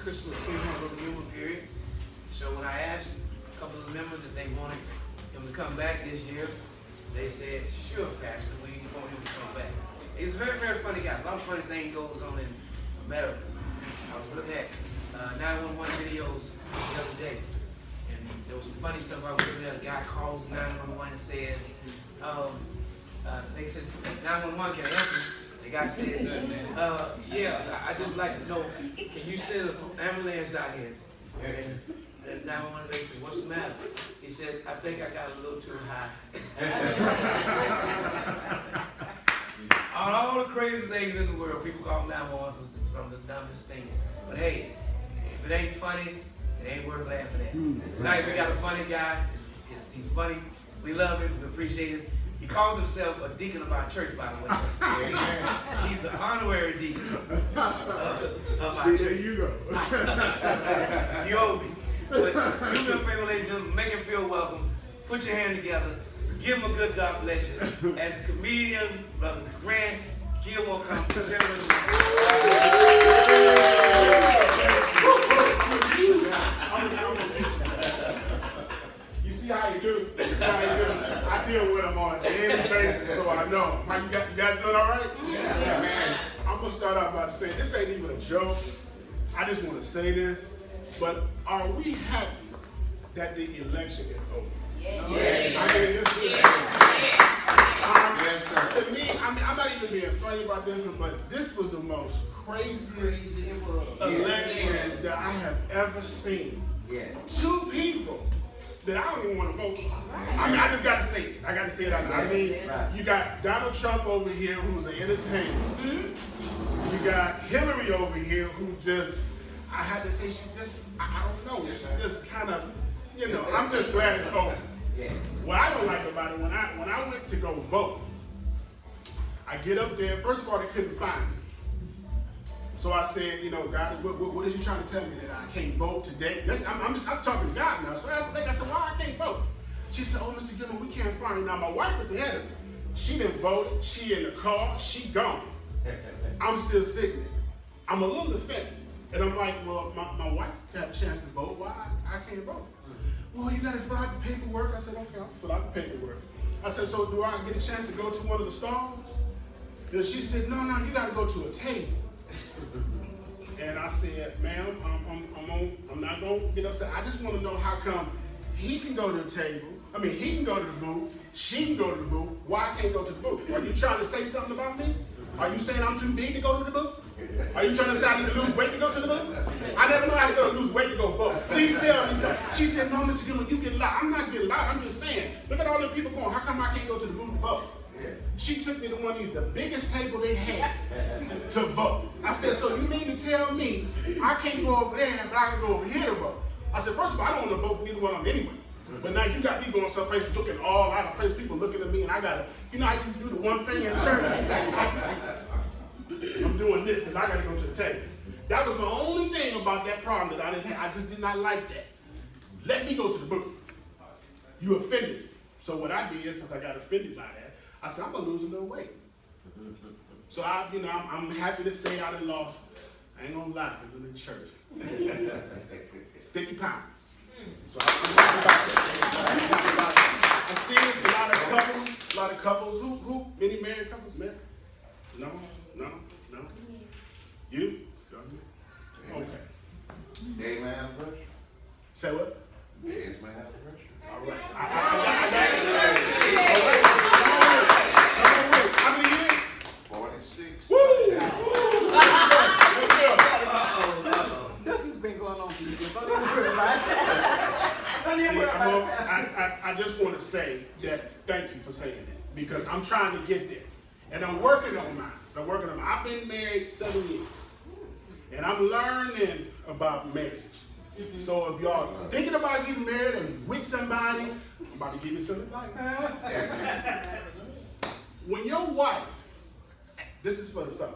Christmas Gilmore period. So when I asked a couple of members if they wanted him to come back this year, they said, sure, Pastor, we want him to come back. He's a very, very funny guy. A lot of funny things goes on in America. I was looking at 911 videos the other day, and there was some funny stuff I was looking at. A guy calls 911 and says, they said, 911, can I help you? The guy says, yeah, I just like to know, can you send an ambulance out here? And 911 they said, what's the matter? He said, I think I got a little too high. On all the crazy things in the world, people call 911 from the dumbest things. But hey, if it ain't funny, it ain't worth laughing at. Tonight we got a funny guy. He's funny. We love him. We appreciate him. He calls himself a deacon of our church, by the way. He's an honorary deacon of our church. There you go. You owe me. But do me a favor, ladies and gentlemen, make him feel welcome. Put your hand together. Give him a good God bless you. As a comedian, Brother Grant Gilmore comes to share with us. You see how you do? You see how you do? I deal with them on a daily basis, so I know. How you guys doing all right? Yeah, man. I'm going to start off by saying, this ain't even a joke. I just want to say this. But are we happy that the election is over? Yeah. I mean, this is to me, I'm not even being funny about this, but this was the most craziest election that I have ever seen. Yeah. Two people that I don't even want to vote for. I mean, I just got to say it. I got to say it out loud. I mean, you got Donald Trump over here, who's an entertainer. You got Hillary over here, who just, I had to say, she just, I don't know, she just kind of, you know, I'm just glad it's over. What I don't like about it, when I went to go vote, I get up there, first of all, they couldn't find me. So I said, you know, God, what is you trying to tell me, that I can't vote today? I'm talking to God now. So I said, why I can't vote? She said, oh, Mr. Gilmore, we can't find you. Now, my wife is ahead of me. She didn't vote. She in the car. She gone. I'm still sitting there. I'm a little offended. And I'm like, well, my wife got a chance to vote. Why I can't vote? Well, you got to fill out the paperwork. I said, okay, I'll fill out the paperwork. I said, so do I get a chance to go to one of the stalls? And she said, no, you got to go to a table. And I said, ma'am, I'm not going to get upset. I just want to know how come he can go to the table. I mean, he can go to the booth. She can go to the booth. Why I can't go to the booth? Are you trying to say something about me? Are you saying I'm too big to go to the booth? Are you trying to say I need to lose weight to go to the booth? I never know how to go to lose weight to go vote. Please tell me something. She said, no, Mr. Gilmore, you get loud. I'm not getting loud. I'm just saying, look at all the people going, how come I can't go to the booth to vote? She took me to one of these, the biggest table they had to vote. I said, so you mean to tell me I can't go over there, but I can go over here to vote? I said, first of all, I don't want to vote for neither one of them anyway. But now you got me going someplace looking all out of place, people looking at me, and I got to, you know how you do the one thing in church? I'm doing this because I got to go to the table. That was the only thing about that problem that I didn't have. I just did not like that. Let me go to the booth. You offended me. So what I did, since I got offended by that, I said, I'm going to lose a little weight. So I'm happy to say I done lost, I ain't going to lie, because I'm in church, 50 pounds. So I'm happy about that. I see this, a lot of couples, who, many married couples, married? No. You? Okay. Dave may have pressure. Say what? Dave may have pressure. All right. I got it. How many years? 46. Woo! This has been going on for you. I just want to say that thank you for saying that, because I'm trying to get there. And I'm working on mine. I've been married 7 years. And I'm learning about marriage. So if y'all thinking about getting married and with somebody, I'm about to give you some advice. When your wife, this is for the fellas,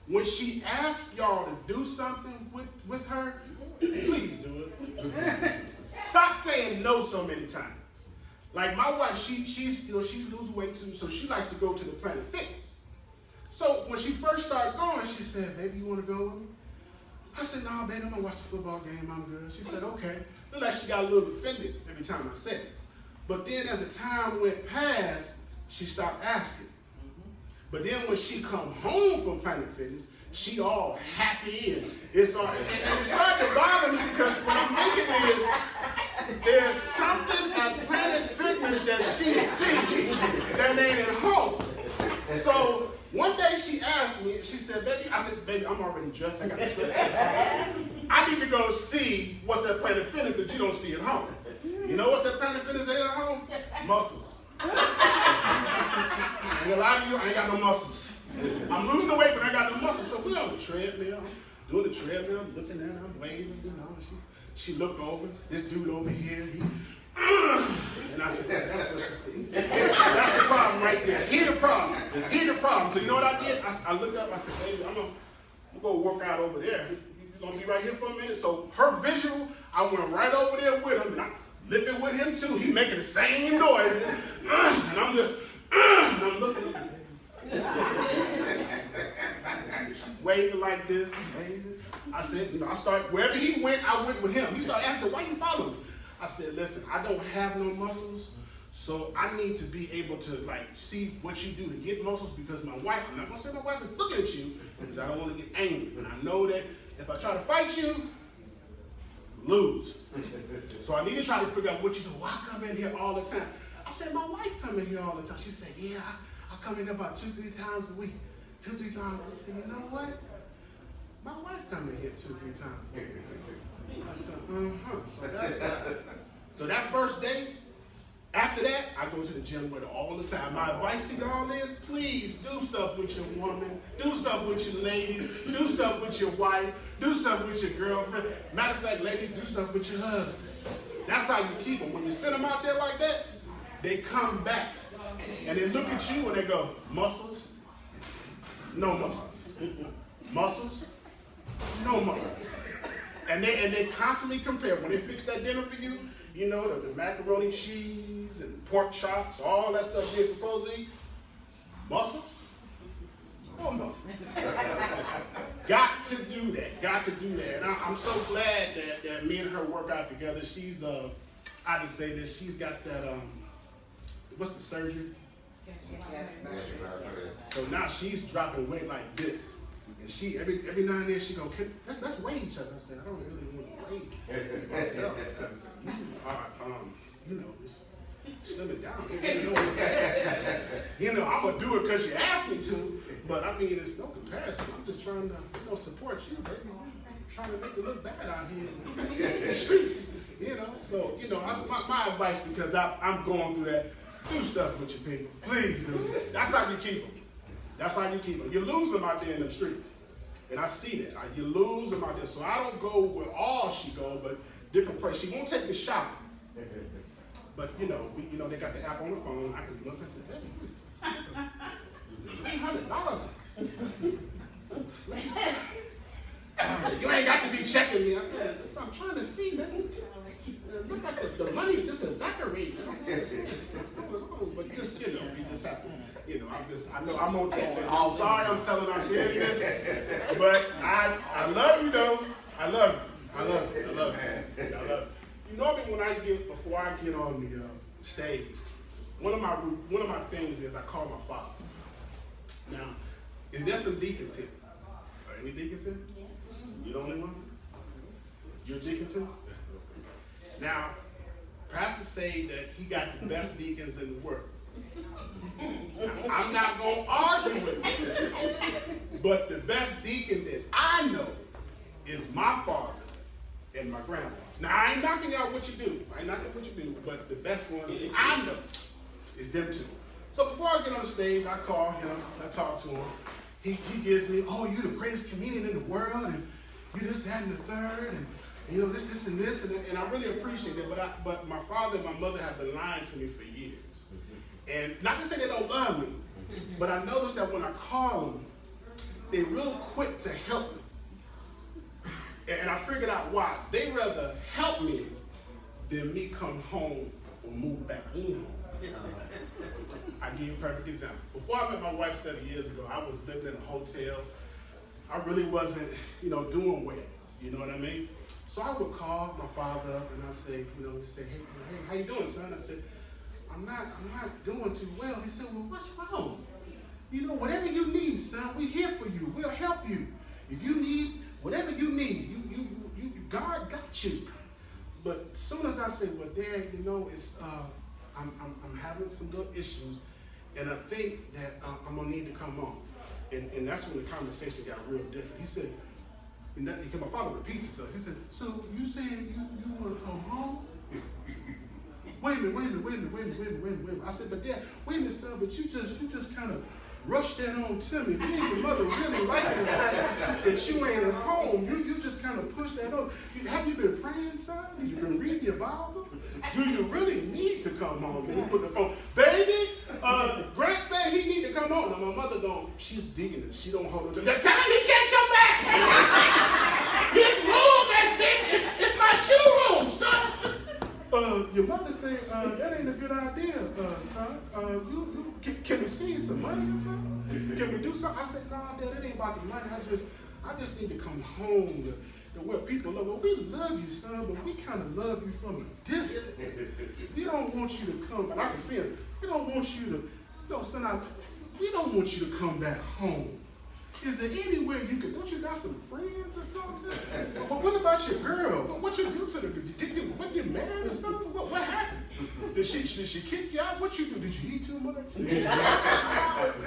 when she asks y'all to do something with her, please do it. Stop saying no so many times. Like my wife, she's losing weight too, so she likes to go to the Planet Fitness. So when she first started going, she said, baby, you want to go with me? I said, no, baby, I'm gonna watch the football game, I'm good. She said, okay. Looked like she got a little offended every time I said it. But then as the time went past, she stopped asking. But then when she come home from Planet Fitness, she all happy and it's all, and it started to bother me because what I'm thinking is, there's something at Planet Fitness that she sees that ain't at home. So one day she asked me, she said, baby, I said, baby, I'm already dressed, I got this little ass on. I need to go see what's at Planet Fitness that you don't see at home. You know what's at Planet Fitness that ain't at home? Muscles. And a lot of you, I ain't got no muscles. I'm losing the weight, but I got no muscles. So we on the treadmill, doing the treadmill, I'm looking at her, I'm waving, you know. She looked over, this dude over here, and I said, that's what she said. That's the problem right there. Here's the problem. Here's the problem. So you know what I did? I looked up, I said, baby, I'm gonna go work out over there. You're gonna be right here for a minute. So her visual, I went right over there with him, and I lifted with him too. He making the same noises, and I'm just, and I'm looking at him. Waving like this, waving. I said, you know, I started, wherever he went, I went with him. He started asking, why you following me? I said, listen, I don't have no muscles, so I need to be able to like see what you do to get muscles because my wife, I'm not gonna say my wife is looking at you because I don't want to get angry. And I know that if I try to fight you, lose. So I need to try to figure out what you do. Why I come in here all the time? I said, my wife come in here all the time. She said, yeah, I come in here about 2-3 times a week. 2-3 times. I said, you know what? My wife come in here 2-3 times a week. I said, So that's that. So that first day, after that, I go to the gym with her all the time. My advice to y'all is, please do stuff with your woman, do stuff with your ladies, do stuff with your wife, do stuff with your girlfriend. Matter of fact, ladies, do stuff with your husband. That's how you keep them. When you send them out there like that, they come back. And they look at you and they go, muscles? No muscles. Muscles? No muscles. And they constantly compare. When they fix that dinner for you, you know, the macaroni cheese and pork chops, all that stuff you're supposed to eat, muscles? No muscles. Got to do that. Got to do that. And I'm so glad that me and her work out together. She's, I just say this, she's got that, what's the surgery? So now she's dropping weight like this. And she, every now and then she go, let's weigh each other. I said, I don't really want to weigh myself because you know, just slim it down. You know, I'm going to do it because you asked me to, but I mean, it's no comparison. I'm just trying to, support you, baby. I'm trying to make it look bad out here in the streets, you know. So, that's my advice because I'm going through that. Do stuff with your people. Please do. That's how you keep them. That's how you keep them. You lose them out there in the streets. And I see that. You lose them out there. So I don't go where all she go, but different places. She won't take me shopping. But, they got the app on the phone. I can look and say, hey, $300. I said, you ain't got to be checking me. I said, I'm trying to see, man. Look like the money just evaporates. I don't understand what's going on. But just, we just have to, I know I'm on tape. I'm sorry I'm telling I'm doing this. But I love you though. I love you. Normally before I get on the stage, one of my things is I call my father. Now, is there some deacons here? Are any deacons here? Yeah. You the only one? You're a deacon too? Now, pastors say that he got the best deacons in the world. Now, I'm not going to argue with him, but the best deacon that I know is my father and my grandfather. Now, I ain't knocking out what you do. But the best one that I know is them two. So before I get on the stage, I call him, I talk to him. He gives me, oh, you're the greatest comedian in the world, and you this, that, and the third, and this, and this, and I really appreciate it, but my father and my mother have been lying to me for years. And not to say they don't love me, but I noticed that when I call them, they're real quick to help me. And I figured out why. They rather help me than me come home or move back in. I give you a perfect example. Before I met my wife 7 years ago, I was living in a hotel. I really wasn't, doing well. You know what I mean? So I would call my father up and I say, you know, he said, hey, how you doing, son? I said, I'm not doing too well. He said, well, what's wrong? You know, whatever you need, son, we're here for you. We'll help you. If you need whatever you need, God got you. But as soon as I say, well, Dad, you know, it's I'm having some little issues, and I think that I'm gonna need to come home. And that's when the conversation got real different. He said, because my father repeats himself. He said, so you saying you want to come home? Wait a minute. I said, but Dad, wait a minute, son, but you just kind of rushed that on to me. Me and your mother really liking the fact that you ain't at home. You just kind of pushed that on. Have you been praying, son? Have you been reading your Bible? Do you really need to come home? And he put the phone, baby, Grant said he need to come home. Now my mother don't, she's digging it. She don't hold it. Tell him he can't come back. His room has been, it's my shoe room, son. Your mother said, that ain't a good idea, son. Can we see some money or something? Can we do something? I said, nah, Dad, it ain't about the money. I just need to come home to where people love. Well, we love you, son, but we kind of love you from a distance. We don't want you to come, and I can see it. We don't want you to, no, son, we don't want you to come back home. Is there anywhere you could, don't you got some friends or something? What about your girl? What you do to her? Did you married or something? What happened? Did she kick you out? What you do? Did you eat too much?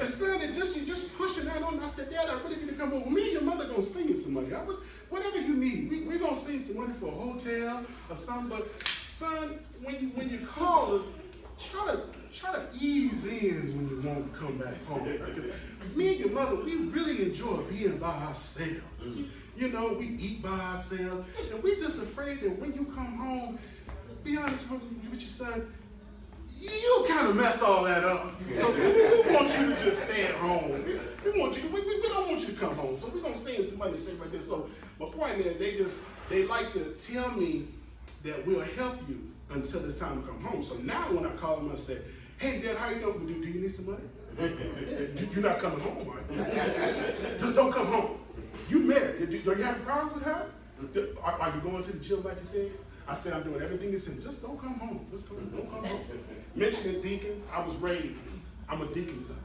Son, you just pushing that on. I said, Dad, I really need to come over. Me and your mother gonna sing you some money. Whatever you need. We're gonna sing some money for a hotel or something. But son, when you call us, try to ease in when you want to come back home. Because me and your mother, we really enjoy being by ourselves. You know, we eat by ourselves, and we're just afraid that when you come home, be honest with your son, you kind of mess all that up. So we want you to just stay at home. We want you. We don't want you to come home. So we're gonna send somebody to stay right there. So my point is, they like to tell me that we'll help you until it's time to come home. So now when I call them, I say, hey, Dad, how you doing? Do you need some money? You're not coming home, right? Just don't come home. You married. Do you have problems with her? Are you going to the gym like you said? I said, I'm doing everything you said. Just don't come home. Just don't come home. Mentioning deacons, I was raised. I'm a deacon son.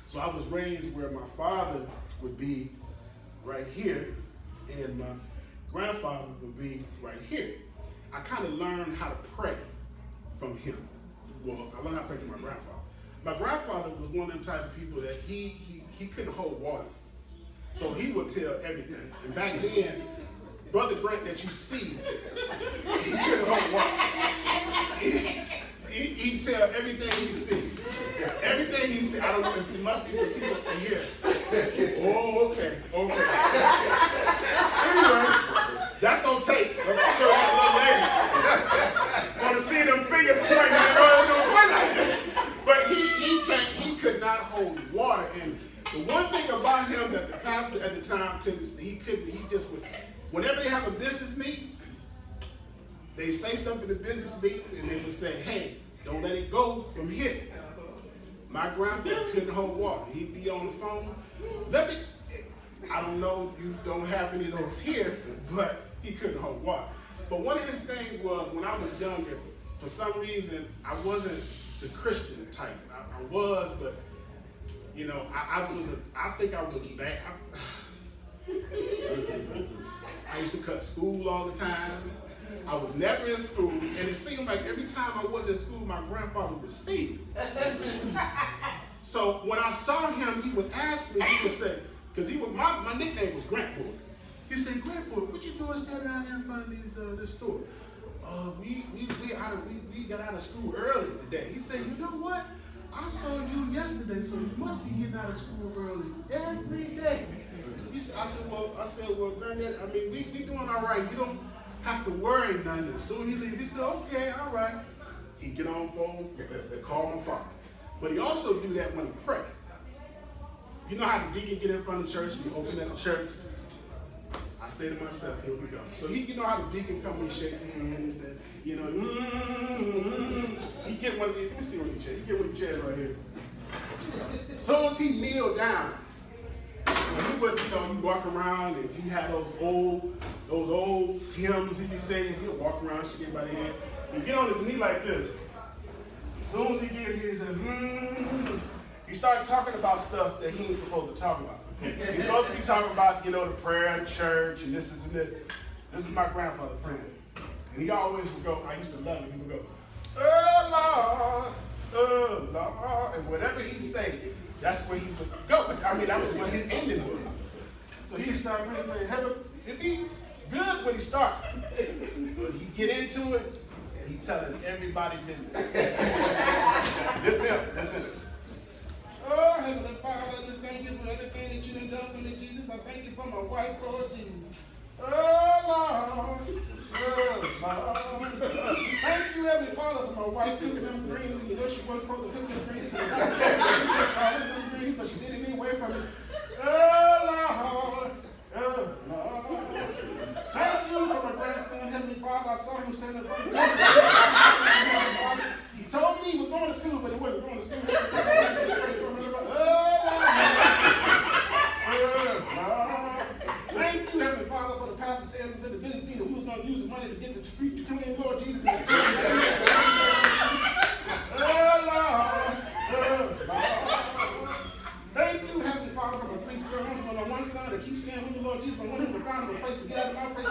So I was raised where my father would be right here, and my grandfather would be right here. I kind of learned how to pray from him. Well, I learned how to pray from my grandfather. My grandfather was one of them type of people that he couldn't hold water. So he would tell everything. And back then, Brother Grant that you see, he couldn't hold water. He'd tell everything he see. Everything he see. I don't know, there must be some people in here. Oh, okay. Anyway, that's on tape. I'm gonna show you a little later. Want to see them fingers pointing, you know, it's gonna point like that. But he could not hold water. And the one thing about him that the pastor at the time couldn't, he just would, whenever they have a business meeting, they say something to business meeting and they would say, hey, don't let it go from here. My grandfather couldn't hold water. He'd be on the phone. I don't know, you don't have any of those here, but he couldn't hold water. But one of his things was, when I was younger, for some reason, I wasn't the Christian type. I was, but, you know, I think I was bad. I used to cut school all the time. I was never in school, and it seemed like every time I wasn't in school, my grandfather would see me. So when I saw him, he would ask me, he would say, because my nickname was Grant Boy. He said, Grant Boy, what you doing standing out here in front of this store? We got out of school early today. He said, you know what? I saw you yesterday, so you must be getting out of school early every day. I said, well, Granddad, I mean, we doing all right. You don't have to worry nothing. Soon he leave. He said, okay, all right. He'd get on the phone, call my father. But he also do that when he pray. You know how the deacon get in front of the church and open at the church? I say to myself, here we go. So you know how the deacon come and shake hands and, you know, he get one of these, let me see one of these chairs. He get one of these chairs right here. So as he kneel down, when he would, you walk around and he had those old hymns he'd be singing. He'd walk around, shake everybody's hand. He'd get on his knee like this. As soon as he get here, he said, He started talking about stuff that he ain't supposed to talk about. He's supposed to be talking about, the prayer, the church, and this and this. This is my grandfather praying. And he always would go, I used to love it, he would go, oh Lord, and whatever he say, that's where he would go. I mean, that was what his ending was. So he started praying and saying, it'd be good when he started. When he get into it, he telling everybody business. Listen. Oh, Heavenly Father, I just thank you for everything that you done for me, Jesus. I thank you for my wife, Lord Jesus. Oh, Lord. Oh, Lord. Thank you, Heavenly Father, for my wife cooking them greens. You know she wasn't supposed to cook them greens. She them greens, but she did it anyway from me. Oh, Lord. Oh, Lord. Thank you for my grandson, Heavenly Father. I saw him standing in front of me. He told me he was going to school, but he wasn't going to school. Thank you, Heavenly Father, for the pastor saying to the business meeting that we was going to use the money to get the street to come in, Lord Jesus. Thank you, Heavenly Father, for my 3 sons. For my one son that keeps staying with you, Lord Jesus. I want him to find him a place to get out of my place.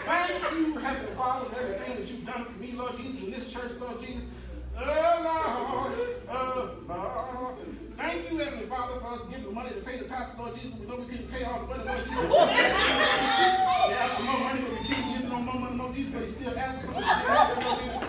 Thank you, Heavenly Father, for everything that you've done for me, Lord Jesus, in this church, Lord Jesus. Lord. Thank you, Heavenly Father, for us getting the money to pay the pastor, Lord Jesus. We know we couldn't pay all the money, Lord Jesus. He asked for more money, but we couldn't give him no more money, Lord Jesus, but he still asked for something. Lord Jesus.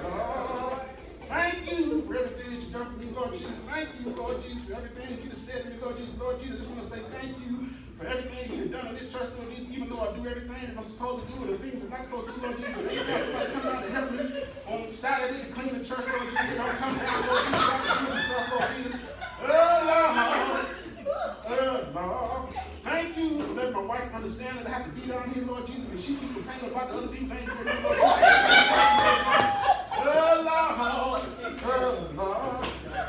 Lord. Thank you for everything that you've done for me, Lord Jesus. Thank you, Lord Jesus, for everything that you have said to me, Lord Jesus. Lord Jesus, I just want to say thank you for everything you've done in this church, Lord Jesus, even though I do everything I'm supposed to do and the things I'm not supposed to do, Lord Jesus. They say somebody come down to help me on Saturday to clean the church, Lord Jesus. They don't come down, Lord Jesus, so I can do myself, Lord Jesus. Lord. Thank you for letting my wife understand that I have to be down here, Lord Jesus, but she keeps complaining about the other people ain't doing it, Lord Jesus.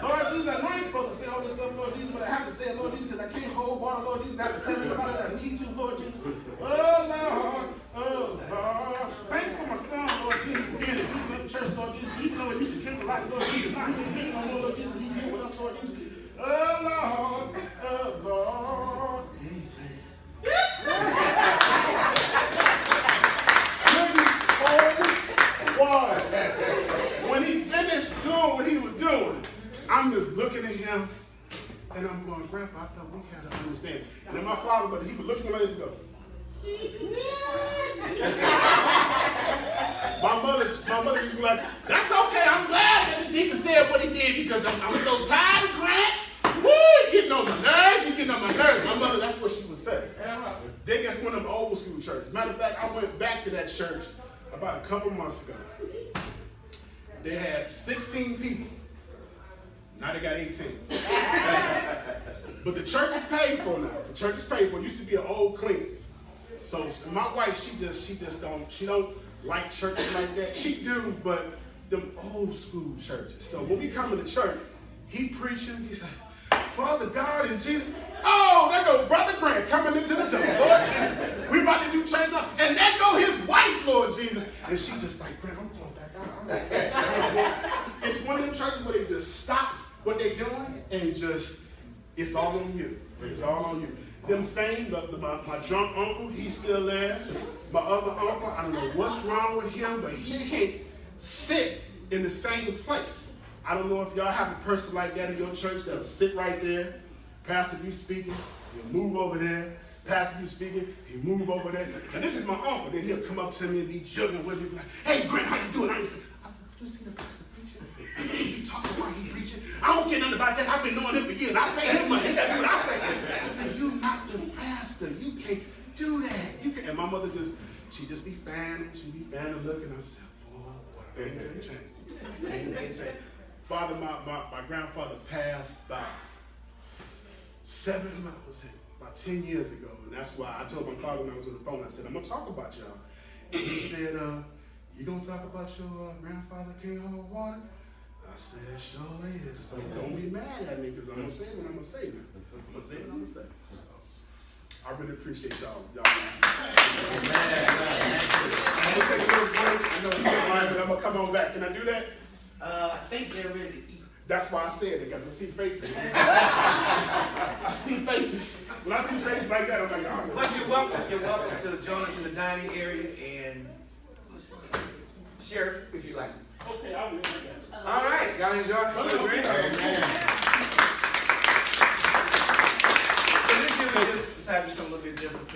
Lord Jesus, I know I ain't supposed to say all this stuff, Lord Jesus, but I have to say it, Lord Jesus, because I can't hold water, Lord Jesus. I have to tell everybody that I need to, Lord Jesus. Lord. Thanks for my son, Lord Jesus, being in the church, Lord Jesus. Even though he used to drink a lot, Lord Jesus, not he drinking no more, Lord Jesus. He here with us, Lord Jesus. Lord. When he finished doing what he was doing, I'm just looking at him and I'm going, Grandpa, I thought we had to understand. And then my father, but he would look at me and go. My mother just be like, that's okay. I'm glad that the deacon said what he did because I'm so tired of Grant. Woo, he getting on my nerves. My mother, that's what she would say. They just one of them old school churches. Matter of fact, I went back to that church about a couple months ago. They had 16 people. Now they got 18. But the church is paid for now. The church is paid for. It used to be an old Cleaners. So my wife, she don't like churches like that. She do, but them old school churches. So when we come to the church, he preaching, he's like, Father God and Jesus. Oh, there go Brother Grant coming into the door. Lord Jesus, we about to do change up. And there go his wife, Lord Jesus. And she just like, Grant, I'm going back out. It's one of them churches where they just stop what they're doing and just, it's all on you. It's all on you. Them same, my drunk uncle, he's still there. My other uncle, I don't know what's wrong with him, but he can't sit in the same place. I don't know if y'all have a person like that in your church that'll sit right there. Pastor be speaking, he'll move over there. Pastor be speaking, he move over there. And this is my uncle. Then he'll come up to me and be joking with me, like, hey, Grant, how you doing? I said, you see the pastor preaching? He be talking while he preaching. I don't care nothing about that. I've been knowing him for years. I pay him money. He got to do what I say. I said, you're not the pastor. You can't do that. You can't. And my mother she just be fanning. She be fanning, looking. I said, boy, things ain't changed. Things ain't changed. Father, my grandfather passed about 10 years ago. And that's why I told my father when I was on the phone, I said, I'm going to talk about y'all. And he said, you gonna talk about your grandfather can't hold water? I said, sure is. So don't be mad at me, because I'm gonna say what I'm gonna say now. I'm gonna say what I'm gonna say. So, I really appreciate y'all. I'm gonna take a little break. I know you're lying, but I'm gonna come on back. Can I do that? I think they're ready to eat. That's why I said it, because I see faces. I see faces. When I see faces like that, I'm like, all right. But you're welcome. You're welcome to join us in the dining area and share if you like. Okay, I will. All right, y'all enjoy. Great. So this year we decided to do something a little bit different.